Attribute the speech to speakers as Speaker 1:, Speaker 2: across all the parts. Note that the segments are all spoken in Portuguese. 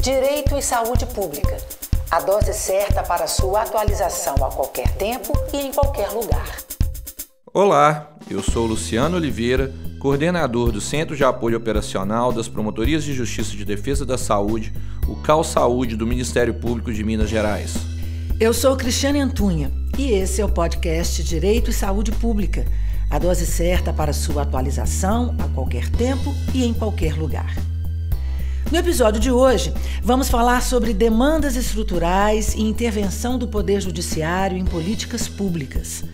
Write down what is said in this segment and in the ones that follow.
Speaker 1: Direito e Saúde Pública. A dose certa para sua atualização a qualquer tempo e em qualquer lugar.
Speaker 2: Olá, eu sou Luciano Oliveira, coordenador do Centro de Apoio Operacional das Promotorias de Justiça de Defesa da Saúde, o CAU Saúde do Ministério Público de Minas Gerais.
Speaker 3: Eu sou Cristiane Antunha e esse é o podcast Direito e Saúde Pública, a dose certa para sua atualização a qualquer tempo e em qualquer lugar. No episódio de hoje, vamos falar sobre demandas estruturais e intervenção do Poder Judiciário em políticas públicas.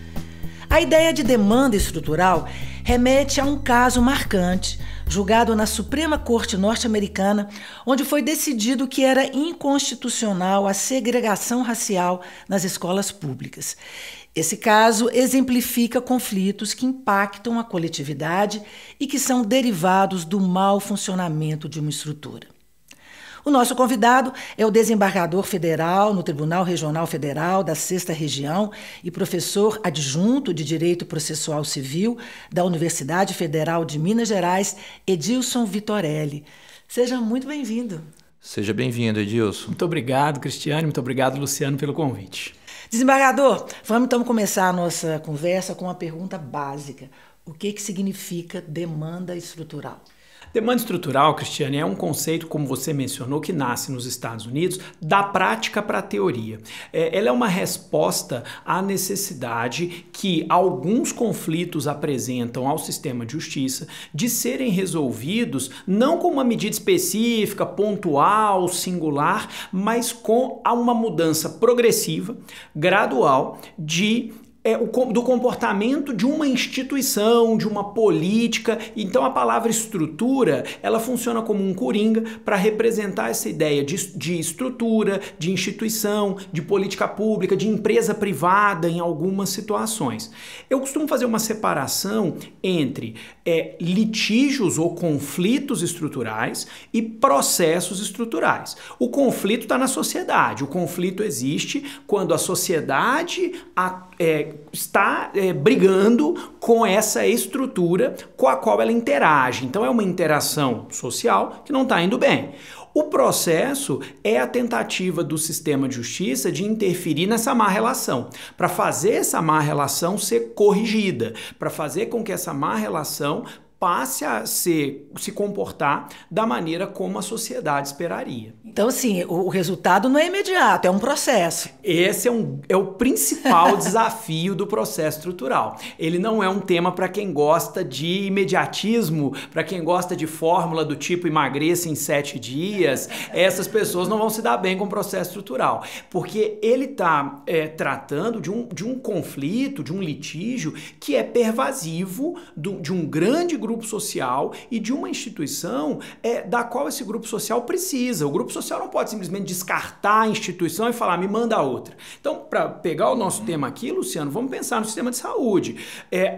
Speaker 3: A ideia de demanda estrutural remete a um caso marcante, julgado na Suprema Corte norte-americana, onde foi decidido que era inconstitucional a segregação racial nas escolas públicas. Esse caso exemplifica conflitos que impactam a coletividade e que são derivados do mau funcionamento de uma estrutura. O nosso convidado é o desembargador federal no Tribunal Regional Federal da 6ª Região e professor adjunto de Direito Processual Civil da Universidade Federal de Minas Gerais, Edilson Vitorelli. Seja muito bem-vindo.
Speaker 2: Seja bem-vindo, Edilson.
Speaker 4: Muito obrigado, Cristiane. Muito obrigado, Luciano, pelo convite.
Speaker 3: Desembargador, vamos então começar a nossa conversa com uma pergunta básica. O que significa demanda estrutural?
Speaker 4: Demanda estrutural, Cristiane, é um conceito, como você mencionou, que nasce nos Estados Unidos, da prática para a teoria. Ela é uma resposta à necessidade que alguns conflitos apresentam ao sistema de justiça de serem resolvidos não com uma medida específica, pontual, singular, mas com uma mudança progressiva, gradual, do comportamento de uma instituição, de uma política. Então a palavra estrutura, ela funciona como um coringa para representar essa ideia de estrutura, de instituição, de política pública, de empresa privada em algumas situações. Eu costumo fazer uma separação entre litígios ou conflitos estruturais e processos estruturais. O conflito está na sociedade. O conflito existe quando a sociedade está brigando com essa estrutura com a qual ela interage. Então é uma interação social que não está indo bem. O processo é a tentativa do sistema de justiça de interferir nessa má relação, para fazer essa má relação ser corrigida, para fazer com que essa má relação passe a se comportar da maneira como a sociedade esperaria.
Speaker 3: Então, assim, o resultado não é imediato, é um processo.
Speaker 4: Esse é o principal desafio do processo estrutural. Ele não é um tema para quem gosta de imediatismo, para quem gosta de fórmula do tipo emagreça em 7 dias. Essas pessoas não vão se dar bem com o processo estrutural, porque ele está tratando de um conflito, de um litígio que é pervasivo de um grande grupo social e de uma instituição da qual esse grupo social precisa. O grupo social não pode simplesmente descartar a instituição e falar, me manda outra. Então, para pegar o nosso tema aqui, Luciano, vamos pensar no sistema de saúde.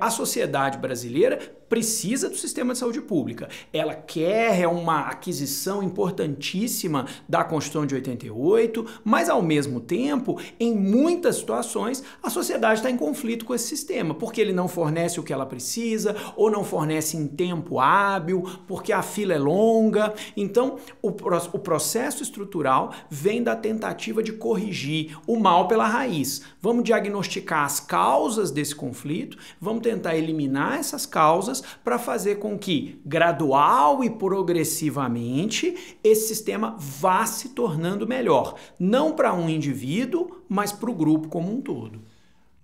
Speaker 4: A sociedade brasileira precisa do sistema de saúde pública. Ela quer uma aquisição importantíssima da Constituição de 88, mas, ao mesmo tempo, em muitas situações, a sociedade está em conflito com esse sistema, porque ele não fornece o que ela precisa, ou não fornece em tempo hábil, porque a fila é longa. Então, o processo estrutural vem da tentativa de corrigir o mal pela raiz. Vamos diagnosticar as causas desse conflito, vamos tentar eliminar essas causas para fazer com que, gradual e progressivamente, esse sistema vá se tornando melhor. Não para um indivíduo, mas para o grupo como um todo.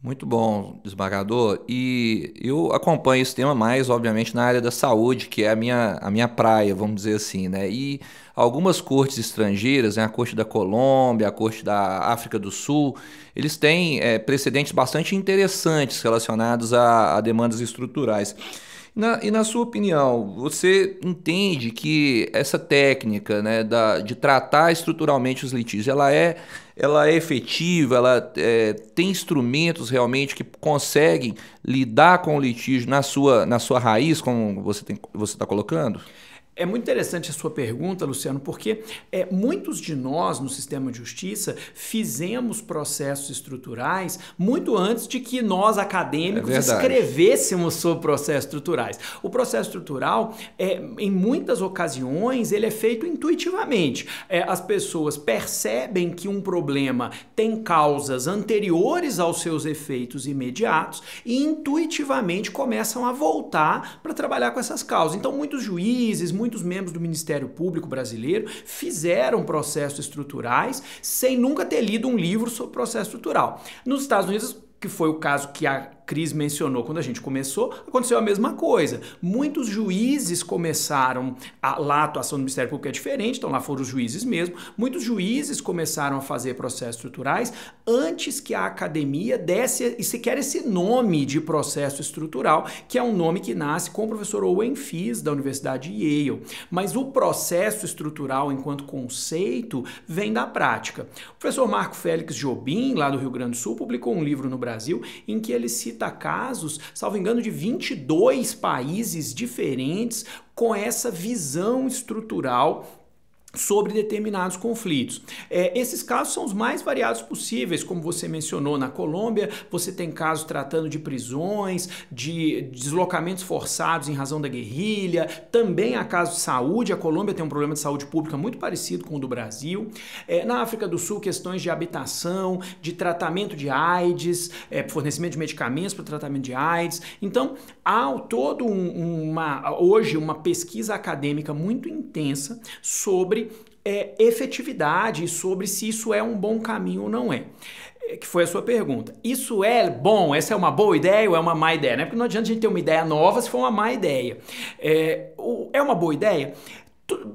Speaker 2: Muito bom, desembargador. E eu acompanho esse tema mais, obviamente, na área da saúde, que é a minha praia, vamos dizer assim, né? E algumas cortes estrangeiras, né, a Corte da Colômbia, a Corte da África do Sul, eles têm precedentes bastante interessantes relacionados a demandas estruturais. E na sua opinião, você entende que essa técnica, né, de tratar estruturalmente os litígios, ela é efetiva, ela tem instrumentos realmente que conseguem lidar com o litígio na sua raiz, como você está colocando?
Speaker 4: É muito interessante a sua pergunta, Luciano, porque muitos de nós no sistema de justiça fizemos processos estruturais muito antes de que nós, acadêmicos, escrevêssemos sobre processos estruturais. O processo estrutural, em muitas ocasiões, ele é feito intuitivamente. As pessoas percebem que um problema tem causas anteriores aos seus efeitos imediatos e intuitivamente começam a voltar para trabalhar com essas causas. Então, muitos juízes, muitos membros do Ministério Público brasileiro fizeram processos estruturais sem nunca ter lido um livro sobre processo estrutural. Nos Estados Unidos, que foi o caso que a Cris mencionou quando a gente começou, aconteceu a mesma coisa. Muitos juízes começaram, lá a atuação do Ministério Público é diferente, então lá foram os juízes mesmo, muitos juízes começaram a fazer processos estruturais antes que a academia desse sequer esse nome de processo estrutural, que é um nome que nasce com o professor Owen Fies, da Universidade de Yale. Mas o processo estrutural, enquanto conceito, vem da prática. O professor Marco Félix Jobim, lá do Rio Grande do Sul, publicou um livro no Brasil em que ele cita casos, salvo engano, de 22 países diferentes com essa visão estrutural sobre determinados conflitos. Esses casos são os mais variados possíveis, como você mencionou. Na Colômbia, você tem casos tratando de prisões, de deslocamentos forçados em razão da guerrilha, também há casos de saúde. A Colômbia tem um problema de saúde pública muito parecido com o do Brasil. Na África do Sul, questões de habitação, de tratamento de AIDS, fornecimento de medicamentos para o tratamento de AIDS. Então, há todo hoje uma pesquisa acadêmica muito intensa sobre efetividade, sobre se isso é um bom caminho ou não é. Que foi a sua pergunta. Isso é bom? Essa é uma boa ideia ou é uma má ideia? Né? Porque não adianta a gente ter uma ideia nova se for uma má ideia. É uma boa ideia?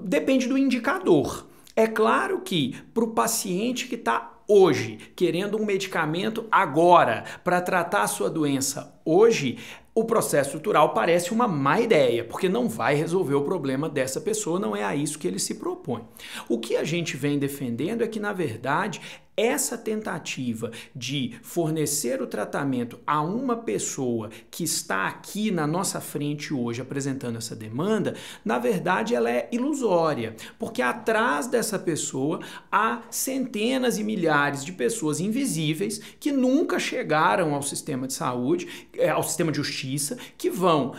Speaker 4: Depende do indicador. É claro que para o paciente que está hoje querendo um medicamento agora para tratar a sua doença hoje, o processo estrutural parece uma má ideia, porque não vai resolver o problema dessa pessoa, não é a isso que ele se propõe. O que a gente vem defendendo é que, na verdade, essa tentativa de fornecer o tratamento a uma pessoa que está aqui na nossa frente hoje apresentando essa demanda, na verdade ela é ilusória, porque atrás dessa pessoa há centenas e milhares de pessoas invisíveis que nunca chegaram ao sistema de saúde, ao sistema de justiça, que vão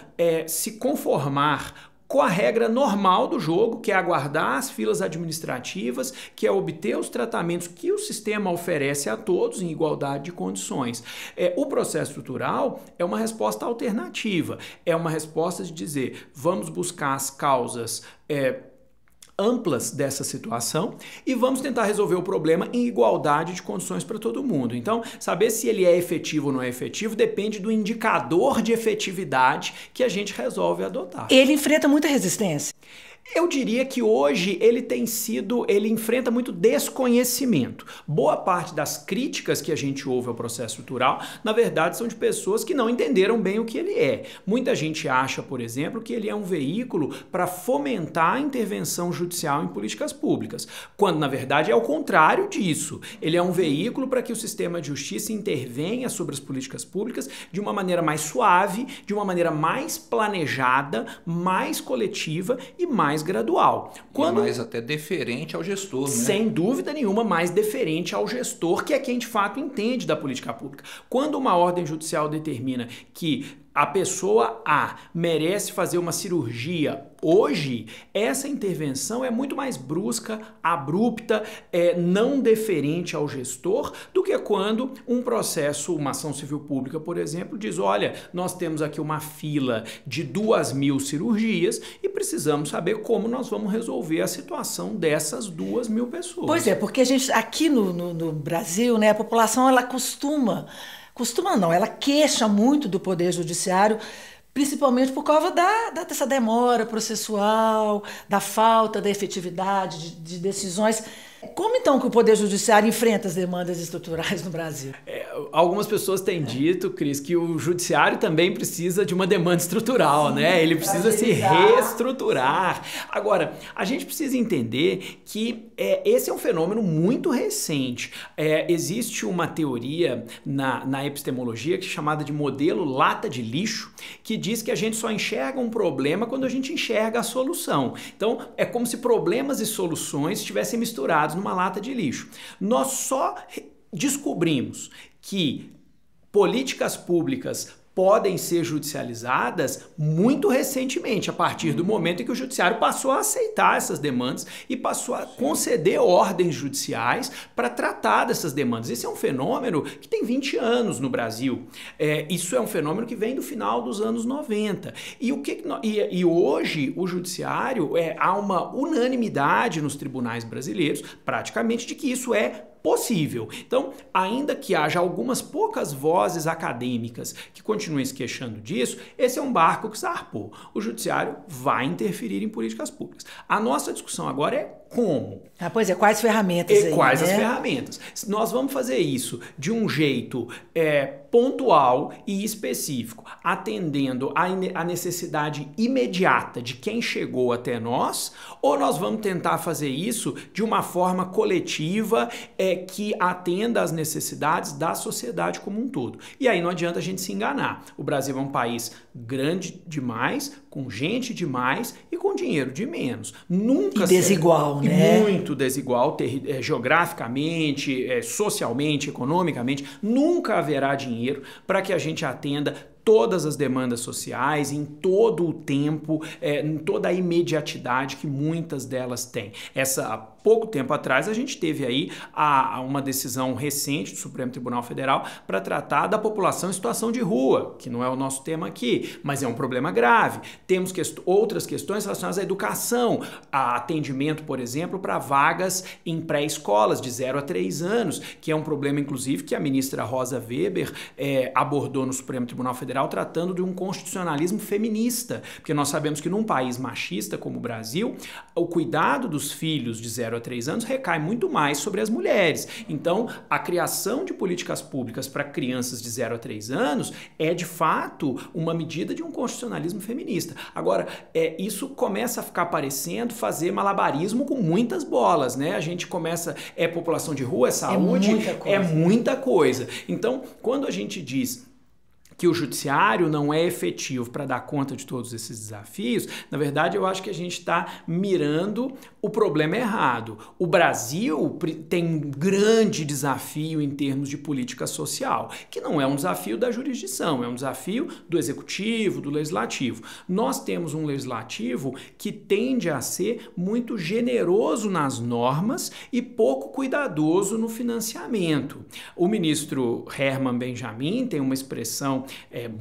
Speaker 4: se conformar com a regra normal do jogo, que é aguardar as filas administrativas, que é obter os tratamentos que o sistema oferece a todos em igualdade de condições. O processo estrutural é uma resposta alternativa, é uma resposta de dizer, vamos buscar as causas amplas dessa situação e vamos tentar resolver o problema em igualdade de condições para todo mundo. Então, saber se ele é efetivo ou não é efetivo depende do indicador de efetividade que a gente resolve adotar.
Speaker 3: Ele enfrenta muita resistência?
Speaker 4: Eu diria que hoje ele enfrenta muito desconhecimento. Boa parte das críticas que a gente ouve ao processo estrutural, na verdade, são de pessoas que não entenderam bem o que ele é. Muita gente acha, por exemplo, que ele é um veículo para fomentar a intervenção judicial em políticas públicas, quando, na verdade, é o contrário disso. Ele é um veículo para que o sistema de justiça intervenha sobre as políticas públicas de uma maneira mais suave, de uma maneira mais planejada, mais coletiva e mais gradual.
Speaker 2: Mais até deferente ao gestor, né?
Speaker 4: Sem dúvida nenhuma, mais deferente ao gestor, que é quem de fato entende da política pública. Quando uma ordem judicial determina que a pessoa A merece fazer uma cirurgia hoje, essa intervenção é muito mais brusca, abrupta, não deferente ao gestor do que quando um processo, uma ação civil pública, por exemplo, diz, olha, nós temos aqui uma fila de 2.000 cirurgias e precisamos saber como nós vamos resolver a situação dessas 2.000 pessoas.
Speaker 3: Pois é, porque a gente aqui no Brasil, né, a população ela ela queixa muito do Poder Judiciário, principalmente por causa dessa demora processual, da falta da efetividade de decisões. Como então que o Poder Judiciário enfrenta as demandas estruturais no Brasil?
Speaker 4: algumas pessoas têm dito, Cris, que o judiciário também precisa de uma demanda estrutural, né? Ele precisa se reestruturar. Agora, a gente precisa entender que esse é um fenômeno muito recente. Existe uma teoria na epistemologia que é chamada de modelo lata de lixo, que diz que a gente só enxerga um problema quando a gente enxerga a solução. Então, é como se problemas e soluções estivessem misturados numa lata de lixo. Nós só descobrimos que políticas públicas podem ser judicializadas muito recentemente, a partir do momento em que o judiciário passou a aceitar essas demandas e passou a conceder ordens judiciais para tratar dessas demandas. Esse é um fenômeno que tem 20 anos no Brasil. Isso é um fenômeno que vem do final dos anos 90. E hoje o judiciário, há uma unanimidade nos tribunais brasileiros, praticamente, de que isso é possível. Então, ainda que haja algumas poucas vozes acadêmicas que continuem se queixando disso, esse é um barco que zarpou. O judiciário vai interferir em políticas públicas. A nossa discussão agora é como.
Speaker 3: Pois é, quais ferramentas aí,
Speaker 4: quais
Speaker 3: né?
Speaker 4: as ferramentas? Nós vamos fazer isso de um jeito pontual e específico, atendendo à necessidade imediata de quem chegou até nós, ou nós vamos tentar fazer isso de uma forma coletiva que atenda às necessidades da sociedade como um todo. E aí não adianta a gente se enganar. O Brasil é um país grande demais, com gente demais e com dinheiro de menos. Nunca
Speaker 3: e desigual, né?
Speaker 4: Muito desigual, geograficamente, socialmente, economicamente. Nunca haverá dinheiro para que a gente atenda todas as demandas sociais, em todo o tempo, em toda a imediatidade que muitas delas têm. Há pouco tempo atrás a gente teve aí uma decisão recente do Supremo Tribunal Federal para tratar da população em situação de rua, que não é o nosso tema aqui, mas é um problema grave. Temos outras questões relacionadas à educação, a atendimento, por exemplo, para vagas em pré-escolas de 0 a 3 anos, que é um problema, inclusive, que a ministra Rosa Weber abordou no Supremo Tribunal Federal, tratando de um constitucionalismo feminista, porque nós sabemos que num país machista como o Brasil, o cuidado dos filhos de 0 a 3 anos recai muito mais sobre as mulheres. Então, a criação de políticas públicas para crianças de 0 a 3 anos é, de fato, uma medida de um constitucionalismo feminista. Agora, isso começa a ficar parecendo fazer malabarismo com muitas bolas, né? A gente começa, população de rua, saúde, é muita coisa. Então, quando a gente diz que o judiciário não é efetivo para dar conta de todos esses desafios, na verdade eu acho que a gente está mirando o problema errado. O Brasil tem um grande desafio em termos de política social, que não é um desafio da jurisdição, é um desafio do executivo, do legislativo. Nós temos um legislativo que tende a ser muito generoso nas normas e pouco cuidadoso no financiamento. O ministro Herman Benjamin tem uma expressão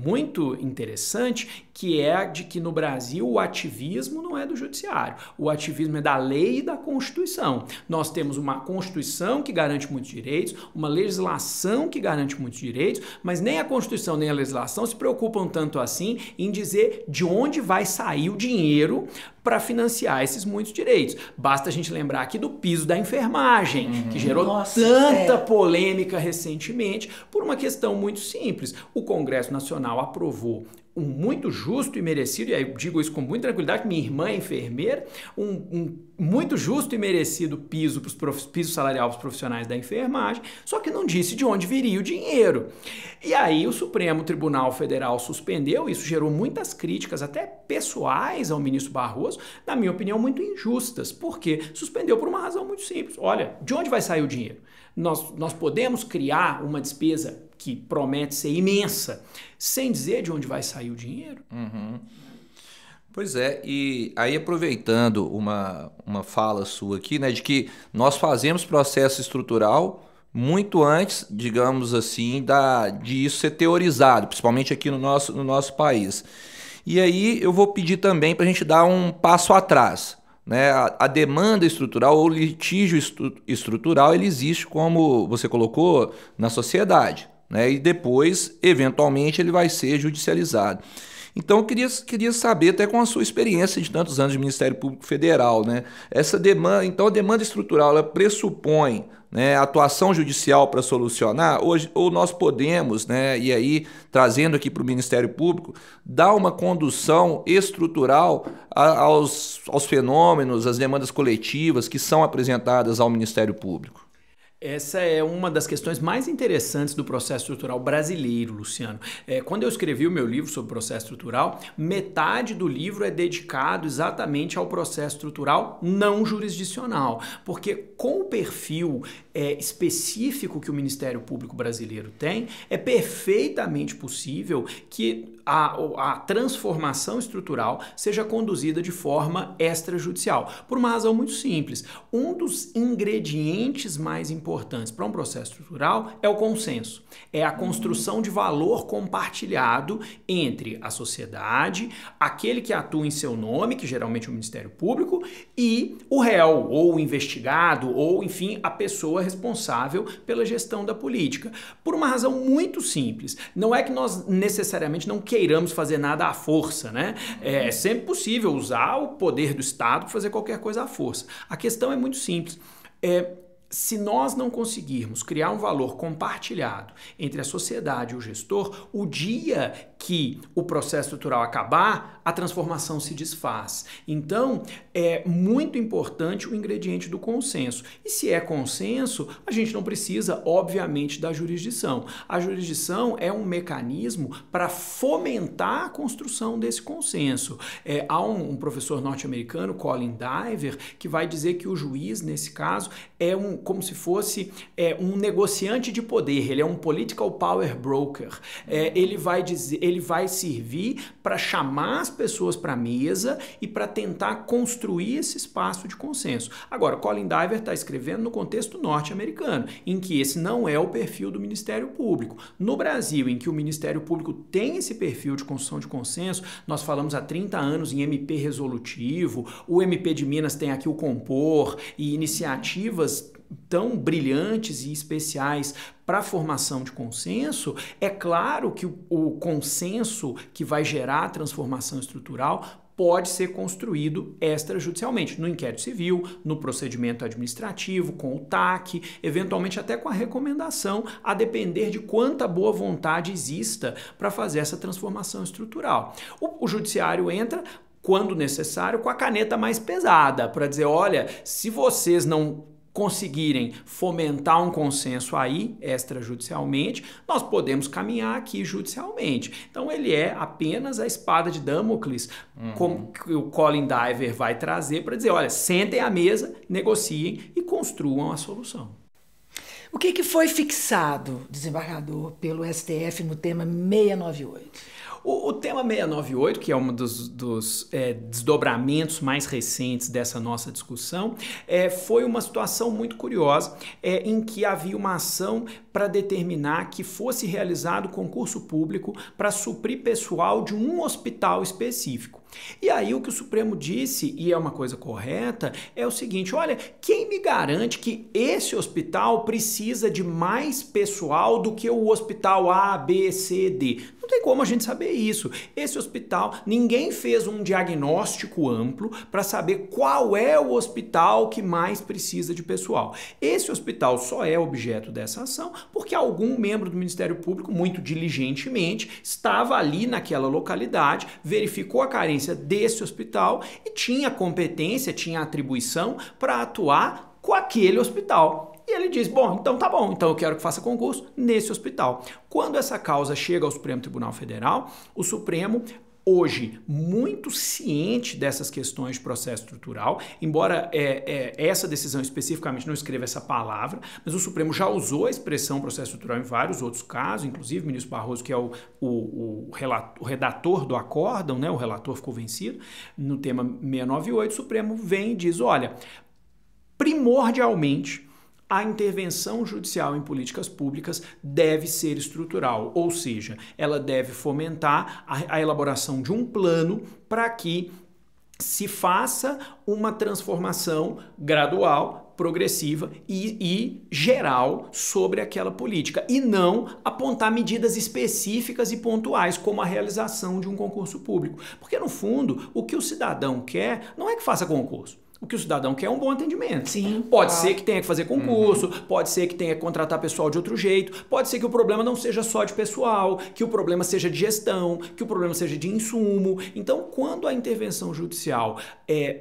Speaker 4: muito interessante, que é a de que no Brasil o ativismo não é do judiciário, o ativismo é da lei e da Constituição. Nós temos uma Constituição que garante muitos direitos, uma legislação que garante muitos direitos, mas nem a Constituição nem a legislação se preocupam tanto assim em dizer de onde vai sair o dinheiro para financiar esses muitos direitos. Basta a gente lembrar aqui do piso da enfermagem, que gerou tanta polêmica recentemente por uma questão muito simples. O Congresso Nacional aprovou um muito justo e merecido, e aí eu digo isso com muita tranquilidade, minha irmã é enfermeira, um muito justo e merecido piso salarial para os profissionais da enfermagem, só que não disse de onde viria o dinheiro. E aí o Supremo Tribunal Federal suspendeu, isso gerou muitas críticas, até pessoais, ao ministro Barroso, na minha opinião, muito injustas. Por quê? Suspendeu por uma razão muito simples. Olha, de onde vai sair o dinheiro? Nós podemos criar uma despesa que promete ser imensa, sem dizer de onde vai sair o dinheiro?
Speaker 2: Uhum. Pois é, e aí aproveitando uma fala sua aqui, né, de que nós fazemos processo estrutural muito antes, digamos assim, de isso ser teorizado, principalmente aqui no nosso país. E aí eu vou pedir também para a gente dar um passo atrás. Né? A demanda estrutural ou litígio estrutural, ele existe, como você colocou, na sociedade. Né? E depois, eventualmente, ele vai ser judicializado. Então, eu queria saber, até com a sua experiência de tantos anos de Ministério Público Federal, né? Essa demanda, então, a demanda estrutural, ela pressupõe né, atuação judicial para solucionar, hoje, ou nós podemos, né, e aí trazendo aqui para o Ministério Público, dar uma condução estrutural aos fenômenos, às demandas coletivas que são apresentadas ao Ministério Público?
Speaker 4: Essa é uma das questões mais interessantes do processo estrutural brasileiro, Luciano. Quando eu escrevi o meu livro sobre processo estrutural, metade do livro é dedicado exatamente ao processo estrutural não jurisdicional, porque com o perfil específico que o Ministério Público brasileiro tem, é perfeitamente possível que a transformação estrutural seja conduzida de forma extrajudicial, por uma razão muito simples. Um dos ingredientes mais importantes para um processo estrutural é o consenso, é a construção de valor compartilhado entre a sociedade, aquele que atua em seu nome, que geralmente é o Ministério Público, e o réu, ou o investigado, ou enfim, a pessoa responsável pela gestão da política. Por uma razão muito simples, não é que nós necessariamente não queiramos fazer nada à força, né? É sempre possível usar o poder do Estado para fazer qualquer coisa à força. A questão é muito simples. Se nós não conseguirmos criar um valor compartilhado entre a sociedade e o gestor, o dia que o processo estrutural acabar, a transformação se desfaz. Então, é muito importante o ingrediente do consenso. E se é consenso, a gente não precisa, obviamente, da jurisdição. A jurisdição é um mecanismo para fomentar a construção desse consenso. Há um professor norte-americano, Colin Diver, que vai dizer que o juiz, nesse caso, é como se fosse um negociante de poder, ele é um political power broker. Ele vai servir para chamar as pessoas para a mesa e para tentar construir esse espaço de consenso. Agora, Colin Diver está escrevendo no contexto norte-americano, em que esse não é o perfil do Ministério Público. No Brasil, em que o Ministério Público tem esse perfil de construção de consenso, nós falamos há 30 anos em MP resolutivo, o MP de Minas tem aqui o Compor e iniciativas tão brilhantes e especiais para a formação de consenso. É claro que o consenso que vai gerar a transformação estrutural pode ser construído extrajudicialmente, no inquérito civil, no procedimento administrativo, com o TAC, eventualmente até com a recomendação, a depender de quanta boa vontade exista para fazer essa transformação estrutural. O judiciário entra, quando necessário, com a caneta mais pesada, para dizer, olha, se vocês não conseguirem fomentar um consenso aí, extrajudicialmente, nós podemos caminhar aqui judicialmente. Então ele é apenas a espada de Damocles, como que o Colin Diver vai trazer para dizer, olha, sentem à mesa, negociem e construam a solução.
Speaker 3: O que foi fixado, desembargador, pelo STF no tema 698?
Speaker 4: O tema 698, que é um dos desdobramentos mais recentes dessa nossa discussão, foi uma situação muito curiosa, em que havia uma ação para determinar que fosse realizado concurso público para suprir pessoal de um hospital específico. E aí o que o Supremo disse, e é uma coisa correta, é o seguinte, olha, quem me garante que esse hospital precisa de mais pessoal do que o hospital A, B, C, D? Não tem como a gente saber isso. Esse hospital, ninguém fez um diagnóstico amplo para saber qual é o hospital que mais precisa de pessoal. Esse hospital só é objeto dessa ação porque algum membro do Ministério Público, muito diligentemente, estava ali naquela localidade, verificou a carência desse hospital e tinha competência, tinha atribuição para atuar com aquele hospital. E ele diz, bom, então eu quero que faça concurso nesse hospital. Quando essa causa chega ao Supremo Tribunal Federal, o Supremo, hoje, muito ciente dessas questões de processo estrutural, embora essa decisão especificamente não escreva essa palavra, mas o Supremo já usou a expressão processo estrutural em vários outros casos, inclusive o ministro Barroso, que é o redator do acórdão, né, o relator ficou vencido, no tema 698, o Supremo vem e diz, olha, primordialmente, a intervenção judicial em políticas públicas deve ser estrutural, ou seja, ela deve fomentar a elaboração de um plano para que se faça uma transformação gradual, progressiva e geral sobre aquela política e não apontar medidas específicas e pontuais como a realização de um concurso público. Porque, no fundo, o que o cidadão quer não é que faça concurso. O que o cidadão quer é um bom atendimento.
Speaker 3: Sim.
Speaker 4: Pode ser que tenha que fazer concurso, pode ser que tenha que contratar pessoal de outro jeito, pode ser que o problema não seja só de pessoal, que o problema seja de gestão, que o problema seja de insumo. Então, quando a intervenção judicial,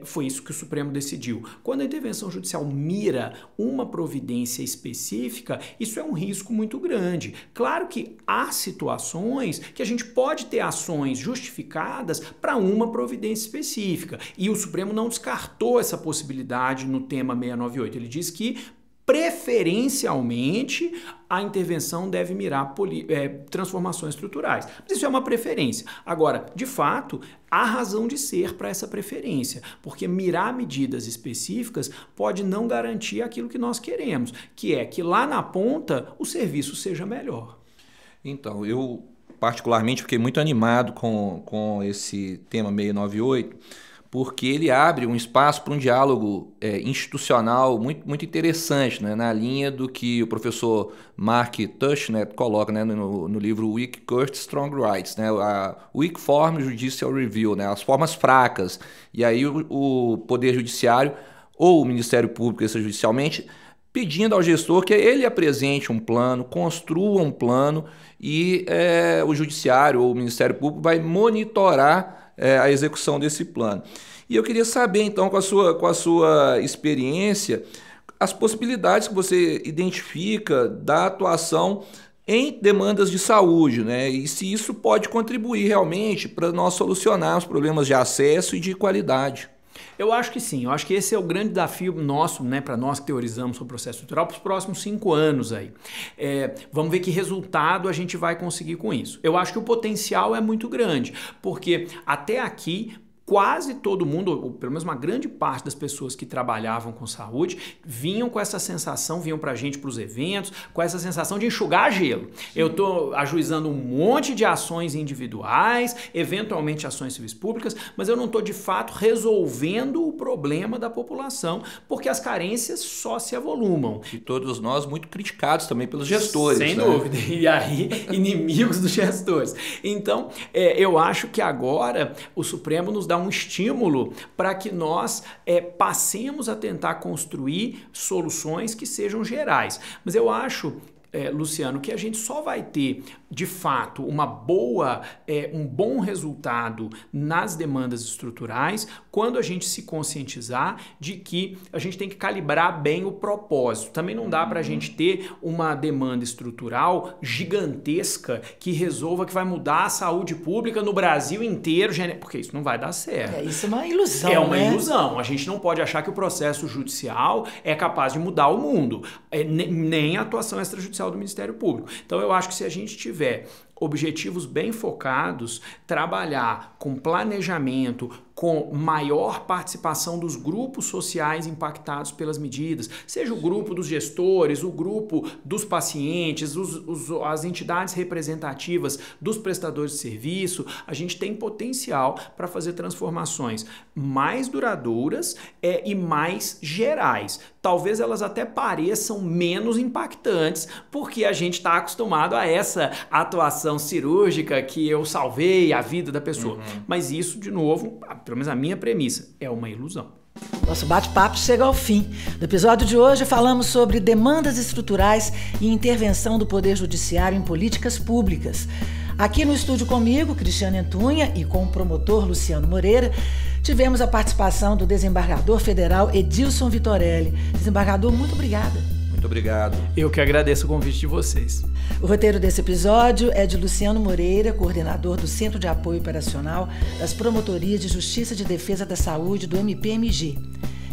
Speaker 4: foi isso que o Supremo decidiu, quando a intervenção judicial mira uma providência específica, isso é um risco muito grande. Claro que há situações que a gente pode ter ações justificadas para uma providência específica, e o Supremo não descartou essa possibilidade no tema 698. Ele diz que, preferencialmente, a intervenção deve mirar transformações estruturais. Mas isso é uma preferência. Agora, de fato, há razão de ser para essa preferência, porque mirar medidas específicas pode não garantir aquilo que nós queremos, que é que lá na ponta o serviço seja melhor.
Speaker 2: Então, eu particularmente fiquei muito animado com esse tema 698, porque ele abre um espaço para um diálogo institucional muito interessante, né, na linha do que o professor Mark Tushnet coloca, né, no livro Weak Court, Strong Rights, né, a Weak Form Judicial Review, né, as formas fracas. E aí o Poder Judiciário ou o Ministério Público extrajudicialmente pedindo ao gestor que ele apresente um plano, construa um plano e o Judiciário ou o Ministério Público vai monitorar a execução desse plano. E eu queria saber, então, com a sua experiência, as possibilidades que você identifica da atuação em demandas de saúde, né? E se isso pode contribuir realmente para nós solucionar os problemas de acesso e de qualidade.
Speaker 4: Eu acho que sim, eu acho que esse é o grande desafio nosso, né, para nós que teorizamos sobre o processo estrutural para os próximos 5 anos aí. Vamos ver que resultado a gente vai conseguir com isso. Eu acho que o potencial é muito grande, porque até aqui quase todo mundo, ou pelo menos uma grande parte das pessoas que trabalhavam com saúde, vinham com essa sensação, vinham pra gente para os eventos, com essa sensação de enxugar gelo. Eu estou ajuizando um monte de ações individuais, eventualmente ações civis públicas, mas eu não estou de fato resolvendo o problema da população, porque as carências só se avolumam.
Speaker 2: E todos nós muito criticados também pelos gestores.
Speaker 4: Sem dúvida. E aí, inimigos dos gestores. Então, eu acho que agora o Supremo nos dá um estímulo para que nós passemos a tentar construir soluções que sejam gerais. Mas eu acho, Luciano, que a gente só vai ter, de fato, um bom resultado nas demandas estruturais quando a gente se conscientizar de que a gente tem que calibrar bem o propósito. Também não dá para a gente ter uma demanda estrutural gigantesca que resolva que vai mudar a saúde pública no Brasil inteiro, porque isso não vai dar certo.
Speaker 3: Isso é uma ilusão,
Speaker 4: É uma ilusão. A gente não pode achar que o processo judicial é capaz de mudar o mundo, nem a atuação extrajudicial do Ministério Público. Então eu acho que se a gente tiver objetivos bem focados, trabalhar com planejamento, com maior participação dos grupos sociais impactados pelas medidas, seja o grupo dos gestores, o grupo dos pacientes, as entidades representativas dos prestadores de serviço, a gente tem potencial para fazer transformações mais duradouras e mais gerais. Talvez elas até pareçam menos impactantes, porque a gente está acostumado a essa atuação cirúrgica que eu salvei a vida da pessoa. Mas isso, de novo, pelo menos a minha premissa, é uma ilusão.
Speaker 3: Nosso bate-papo chega ao fim. No episódio de hoje falamos sobre demandas estruturais e intervenção do Poder Judiciário em políticas públicas. Aqui no estúdio comigo, Cristiane Antunha, e com o promotor Luciano Moreira, tivemos a participação do desembargador federal Edilson Vitorelli. Desembargador, muito obrigada.
Speaker 2: Muito obrigado.
Speaker 4: Eu que agradeço o convite de vocês.
Speaker 3: O roteiro desse episódio é de Luciano Moreira, coordenador do Centro de Apoio Operacional das Promotorias de Justiça de Defesa da Saúde do MPMG.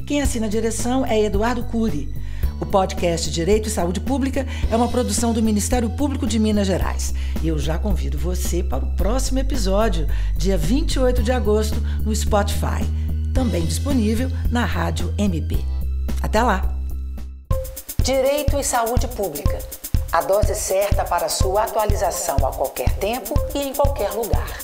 Speaker 3: Quem assina a direção é Eduardo Cury. O podcast Direito e Saúde Pública é uma produção do Ministério Público de Minas Gerais. E eu já convido você para o próximo episódio, dia 28 de agosto, no Spotify. Também disponível na Rádio MP. Até lá!
Speaker 1: Direito e Saúde Pública. A dose certa para sua atualização a qualquer tempo e em qualquer lugar.